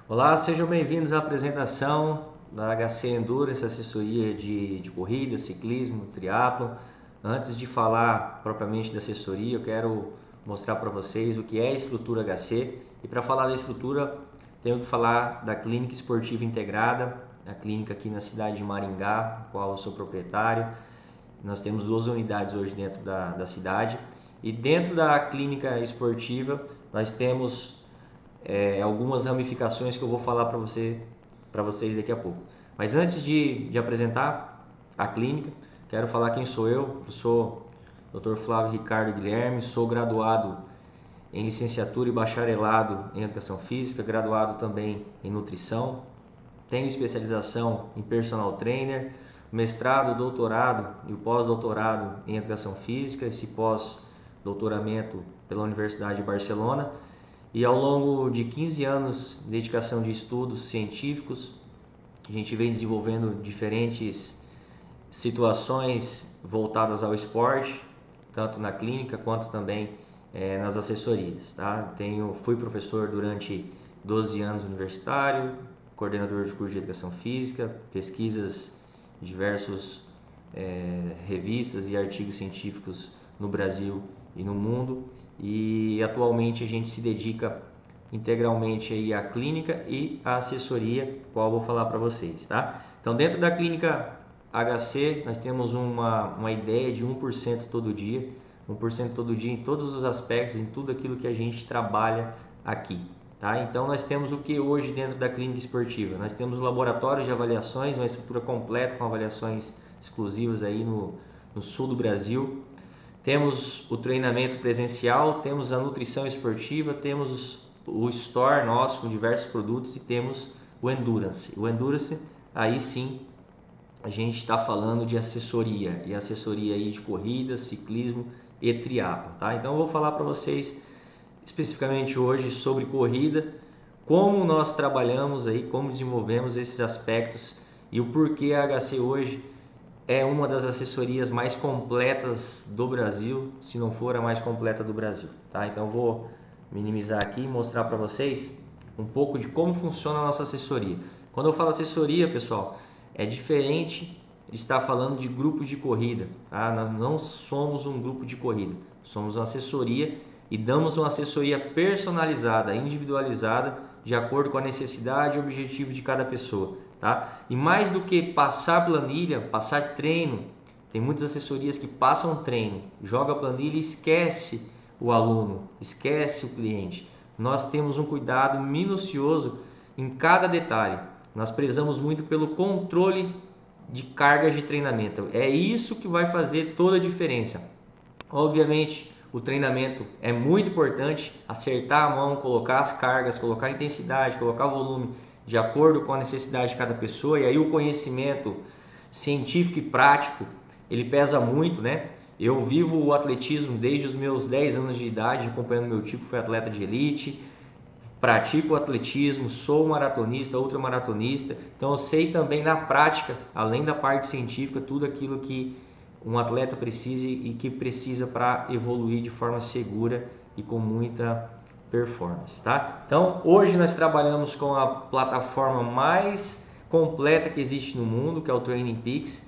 Olá, sejam bem-vindos à apresentação da HC Endurance, assessoria de corrida, ciclismo, triatlo. Antes de falar propriamente da assessoria, eu quero mostrar para vocês o que é a estrutura HC. E para falar da estrutura, tenho que falar da Clínica Esportiva Integrada, a clínica aqui na cidade de Maringá, qual eu sou proprietário. Nós temos 2 unidades hoje dentro da cidade. E dentro da clínica esportiva, nós temos algumas ramificações que eu vou falar para vocês daqui a pouco. Mas antes de apresentar a clínica, quero falar quem sou eu. Eu sou o Dr. Flávio Ricardo Guilherme, sou graduado em licenciatura e bacharelado em Educação Física, graduado também em Nutrição, tenho especialização em Personal Trainer, mestrado, doutorado e o pós-doutorado em Educação Física, esse pós-doutoramento pela Universidade de Barcelona. E ao longo de 15 anos de dedicação de estudos científicos, a gente vem desenvolvendo diferentes situações voltadas ao esporte, tanto na clínica quanto também nas assessorias. Tá? Fui professor durante 12 anos universitário, coordenador de curso de Educação Física, pesquisas em diversas revistas e artigos científicos no Brasil e no mundo, e atualmente a gente se dedica integralmente aí à clínica e à assessoria, qual eu vou falar para vocês, tá? Então, dentro da clínica HC, nós temos uma ideia de 1% todo dia, 1% todo dia em todos os aspectos, em tudo aquilo que a gente trabalha aqui, tá? Então, nós temos o que hoje dentro da clínica esportiva? Nós temos laboratórios de avaliações, uma estrutura completa com avaliações exclusivas aí no sul do Brasil. Temos o treinamento presencial, temos a nutrição esportiva, temos o store nosso com diversos produtos e temos o Endurance. O Endurance, aí sim, a gente está falando de assessoria, e assessoria aí de corrida, ciclismo e triatlo, tá? Então eu vou falar para vocês especificamente hoje sobre corrida, como nós trabalhamos aí, como desenvolvemos esses aspectos e o porquê a HC hoje é uma das assessorias mais completas do Brasil, se não for a mais completa do Brasil, tá? Então eu vou minimizar aqui e mostrar para vocês um pouco de como funciona a nossa assessoria. Quando eu falo assessoria, pessoal, é diferente de estar falando de grupos de corrida, tá? Nós não somos um grupo de corrida, somos uma assessoria e damos uma assessoria personalizada, individualizada, de acordo com a necessidade e objetivo de cada pessoa. Tá? E mais do que passar planilha, passar treino, tem muitas assessorias que passam treino, joga a planilha e esquece o aluno, esquece o cliente. Nós temos um cuidado minucioso em cada detalhe. Nós prezamos muito pelo controle de cargas de treinamento. É isso que vai fazer toda a diferença. Obviamente, o treinamento é muito importante, acertar a mão, colocar as cargas, colocar a intensidade, colocar o volume de acordo com a necessidade de cada pessoa, e aí o conhecimento científico e prático, ele pesa muito, né? Eu vivo o atletismo desde os meus 10 anos de idade, acompanhando meu tipo, fui atleta de elite, pratico o atletismo, sou maratonista, ultramaratonista, então eu sei também na prática, além da parte científica, tudo aquilo que um atleta precisa e que precisa para evoluir de forma segura e com muita performance, tá? Então, hoje nós trabalhamos com a plataforma mais completa que existe no mundo, que é o Training Peaks.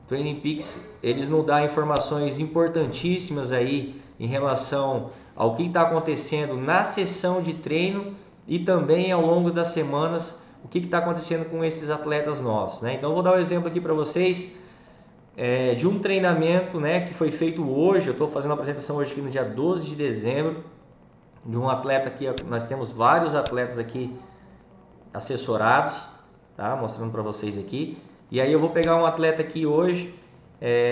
O Training Peaks, eles nos dá informações importantíssimas aí em relação ao que está acontecendo na sessão de treino e também ao longo das semanas, o que está acontecendo com esses atletas nossos, né? Então, eu vou dar um exemplo aqui para vocês de um treinamento, né, que foi feito hoje. Eu estou fazendo a apresentação hoje aqui no dia 12 de dezembro, de um atleta aqui. Nós temos vários atletas aqui assessorados, tá? Mostrando para vocês aqui. E aí eu vou pegar um atleta aqui hoje.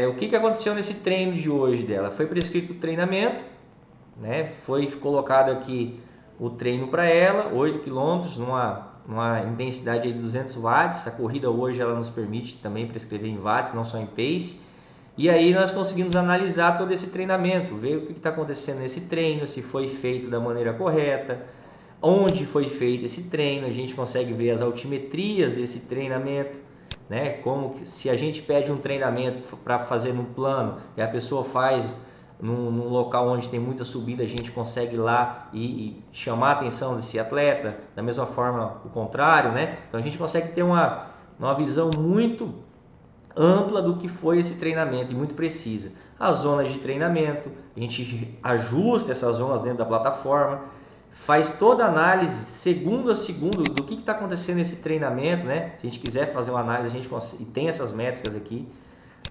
O que aconteceu nesse treino de hoje dela? Foi prescrito o treinamento, né? Foi colocado aqui o treino para ela, 8 km, numa intensidade de 200 watts. A corrida hoje ela nos permite também prescrever em watts, não só em pace. E aí nós conseguimos analisar todo esse treinamento, ver o que está acontecendo nesse treino, se foi feito da maneira correta, onde foi feito esse treino. A gente consegue ver as altimetrias desse treinamento, né? Como se a gente pede um treinamento para fazer no plano e a pessoa faz num local onde tem muita subida, a gente consegue ir lá e chamar a atenção desse atleta. Da mesma forma, o contrário, né? Então a gente consegue ter uma visão muito ampla do que foi esse treinamento e muito precisa. As zonas de treinamento, a gente ajusta essas zonas dentro da plataforma, faz toda a análise segundo a segundo do que está acontecendo nesse treinamento, né? Se a gente quiser fazer uma análise, a gente consegue, e tem essas métricas aqui.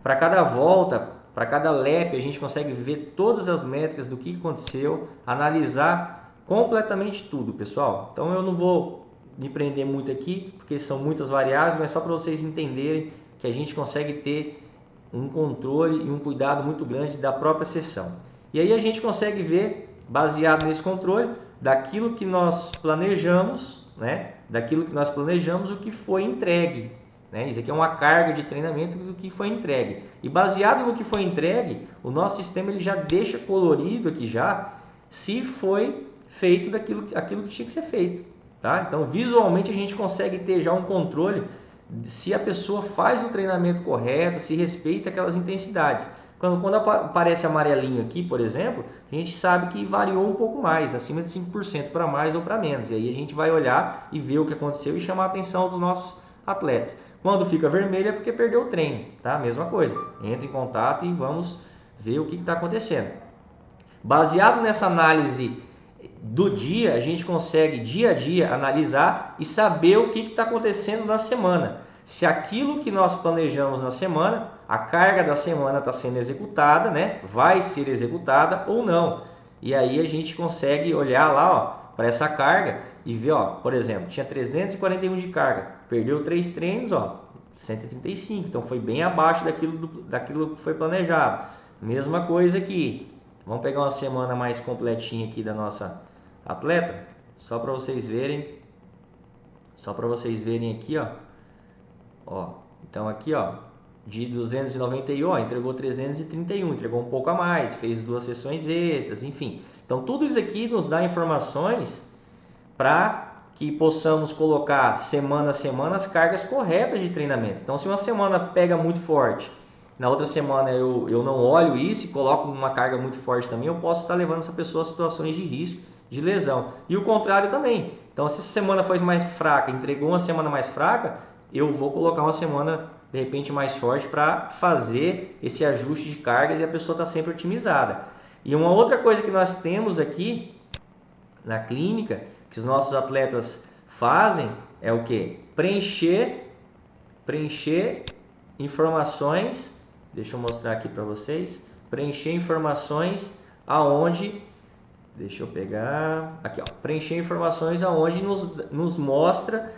Para cada volta, para cada lap, a gente consegue ver todas as métricas do que aconteceu, analisar completamente tudo, pessoal. Então eu não vou me prender muito aqui, porque são muitas variáveis, mas só para vocês entenderem que a gente consegue ter um controle e um cuidado muito grande da própria sessão. E aí a gente consegue ver, baseado nesse controle, daquilo que nós planejamos, né? Daquilo que nós planejamos, o que foi entregue. Né? Isso aqui é uma carga de treinamento do que foi entregue. E baseado no que foi entregue, o nosso sistema ele já deixa colorido aqui já, se foi feito aquilo que tinha que ser feito. Tá? Então, visualmente, a gente consegue ter já um controle se a pessoa faz o treinamento correto, se respeita aquelas intensidades. Quando aparece amarelinho aqui, por exemplo, a gente sabe que variou um pouco mais, acima de 5% para mais ou para menos. E aí a gente vai olhar e ver o que aconteceu e chamar a atenção dos nossos atletas. Quando fica vermelho é porque perdeu o treino, tá? Mesma coisa. Entra em contato e vamos ver o que está acontecendo. Baseado nessa análise do dia, a gente consegue dia a dia analisar e saber o que está acontecendo na semana. Se aquilo que nós planejamos na semana, a carga da semana está sendo executada, né? Vai ser executada ou não. E aí a gente consegue olhar lá para essa carga e ver, ó, por exemplo, tinha 341 de carga, perdeu 3 treinos, ó, 135, então foi bem abaixo daquilo que foi planejado. Mesma coisa aqui. Vamos pegar uma semana mais completinha aqui da nossa atleta, só para vocês verem aqui, ó. Então aqui, ó, de 291, ó, entregou 331, entregou um pouco a mais, fez 2 sessões extras, enfim. Então tudo isso aqui nos dá informações para que possamos colocar semana a semana as cargas corretas de treinamento. Então se uma semana pega muito forte, na outra semana eu não olho isso e coloco uma carga muito forte também, eu posso estar levando essa pessoa a situações de risco, de lesão. E o contrário também. Então se essa semana foi mais fraca, entregou uma semana mais fraca, eu vou colocar uma semana de repente mais forte para fazer esse ajuste de cargas e a pessoa está sempre otimizada. E uma outra coisa que nós temos aqui na clínica, que os nossos atletas fazem, é o que? Preencher informações. Deixa eu mostrar aqui para vocês. Preencher informações aonde... Deixa eu pegar... Aqui, ó. Preencher informações aonde nos mostra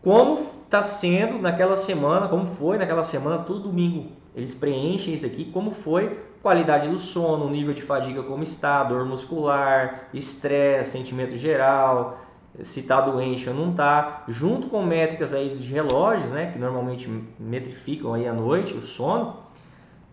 como está sendo naquela semana, como foi naquela semana, todo domingo. Eles preenchem isso aqui, como foi, qualidade do sono, nível de fadiga como está, dor muscular, estresse, sentimento geral, se está doente ou não está, junto com métricas aí de relógios, né, que normalmente metrificam aí à noite o sono,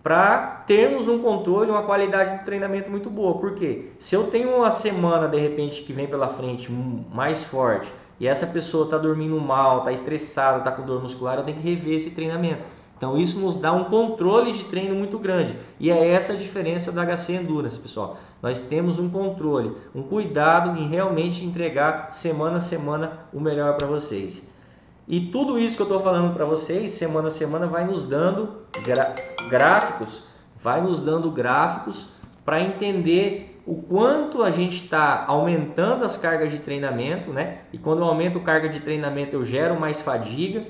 para termos um controle, uma qualidade do treinamento muito boa. Porque se eu tenho uma semana de repente que vem pela frente mais forte e essa pessoa está dormindo mal, está estressada, está com dor muscular, eu tenho que rever esse treinamento. Então isso nos dá um controle de treino muito grande. E é essa a diferença da HC Endurance, pessoal. Nós temos um controle, um cuidado em realmente entregar semana a semana o melhor para vocês. E tudo isso que eu estou falando para vocês, semana a semana, vai nos dando gráficos, para entender o quanto a gente está aumentando as cargas de treinamento, né? E quando eu aumento a carga de treinamento, eu gero mais fadiga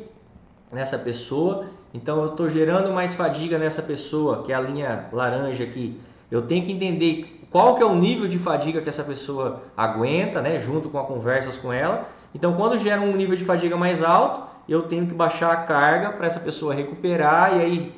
nessa pessoa. Então eu estou gerando mais fadiga nessa pessoa, que é a linha laranja aqui. Eu tenho que entender qual que é o nível de fadiga que essa pessoa aguenta, né? Junto com as conversas com ela. Então quando gera um nível de fadiga mais alto, eu tenho que baixar a carga para essa pessoa recuperar e aí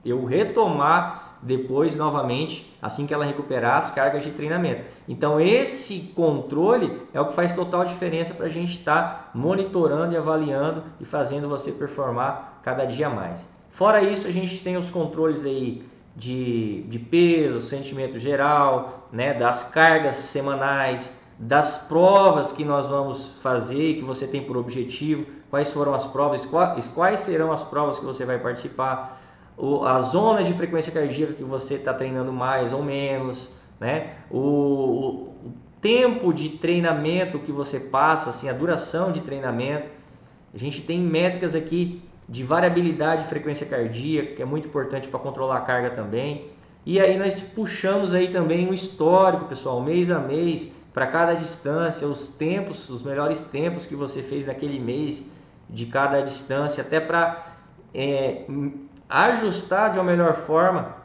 eu retomar depois novamente, assim que ela recuperar as cargas de treinamento. Então esse controle é o que faz total diferença para a gente estar monitorando e avaliando e fazendo você performar cada dia mais. Fora isso, a gente tem os controles aí de peso, sentimento geral, né, das cargas semanais, das provas que nós vamos fazer, que você tem por objetivo, quais foram as provas, quais serão as provas que você vai participar, a zona de frequência cardíaca que você está treinando mais ou menos, né? O tempo de treinamento que você passa, assim, a duração de treinamento. A gente tem métricas aqui de variabilidade de frequência cardíaca, que é muito importante para controlar a carga também. E aí nós puxamos aí também um histórico, pessoal, mês a mês, para cada distância, os tempos, os melhores tempos que você fez naquele mês de cada distância, até para ajustar de uma melhor forma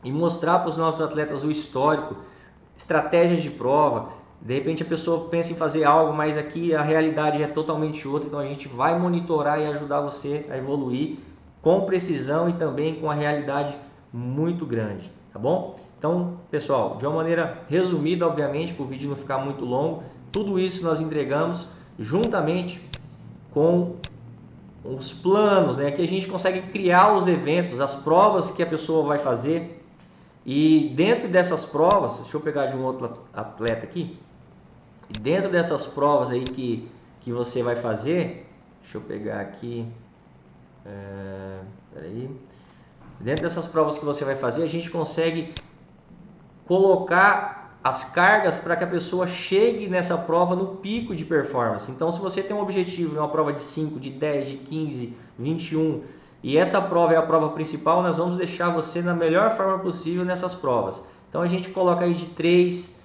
e mostrar para os nossos atletas o histórico, estratégias de prova. De repente a pessoa pensa em fazer algo, mas aqui a realidade é totalmente outra, então a gente vai monitorar e ajudar você a evoluir com precisão e também com a realidade muito grande, tá bom? Então, pessoal, de uma maneira resumida, obviamente, para o vídeo não ficar muito longo, tudo isso nós entregamos juntamente com os planos, né? Que a gente consegue criar os eventos, as provas que a pessoa vai fazer. E dentro dessas provas, deixa eu pegar de um outro atleta aqui. E dentro dessas provas aí que você vai fazer, deixa eu pegar aqui. Peraí. Dentro dessas provas que você vai fazer, a gente consegue colocar as cargas para que a pessoa chegue nessa prova no pico de performance. Então, se você tem um objetivo, uma prova de 5, de 10, de 15, 21, e essa prova é a prova principal, nós vamos deixar você na melhor forma possível nessas provas. Então, a gente coloca aí de 3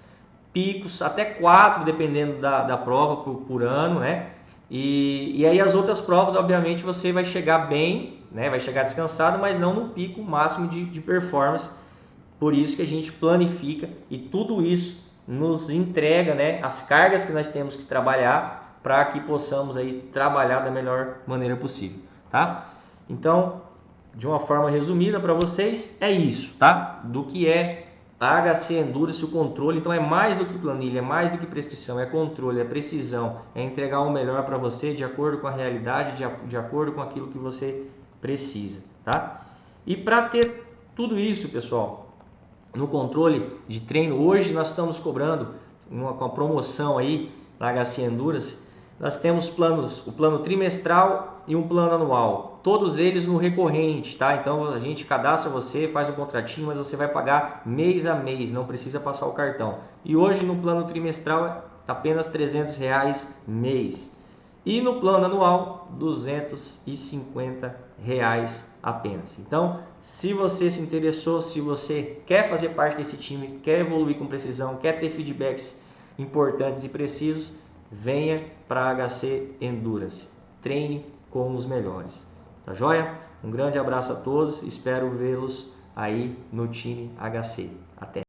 picos até 4, dependendo da prova por ano, né? E aí as outras provas, obviamente, você vai chegar bem, né? Vai chegar descansado, mas não no pico máximo de performance. Por isso que a gente planifica e tudo isso nos entrega, né, as cargas que nós temos que trabalhar para que possamos aí trabalhar da melhor maneira possível, tá? Então, de uma forma resumida para vocês, é isso, tá? Do que é a HC Endurance, o controle. Então é mais do que planilha, é mais do que prescrição, é controle, é precisão, é entregar o melhor para você de acordo com a realidade, de acordo com aquilo que você precisa, tá? E para ter tudo isso, pessoal, no controle de treino, hoje nós estamos cobrando com a promoção aí na HC Endurance, nós temos planos, o plano trimestral e um plano anual, todos eles no recorrente, tá? Então a gente cadastra você, faz um contratinho, mas você vai pagar mês a mês, não precisa passar o cartão. E hoje no plano trimestral está apenas R$300 mês. E no plano anual, R$250 apenas. Então, se você se interessou, se você quer fazer parte desse time, quer evoluir com precisão, quer ter feedbacks importantes e precisos, venha para a HC Endurance. Treine com os melhores. Tá joia? Um grande abraço a todos, espero vê-los aí no time HC. Até!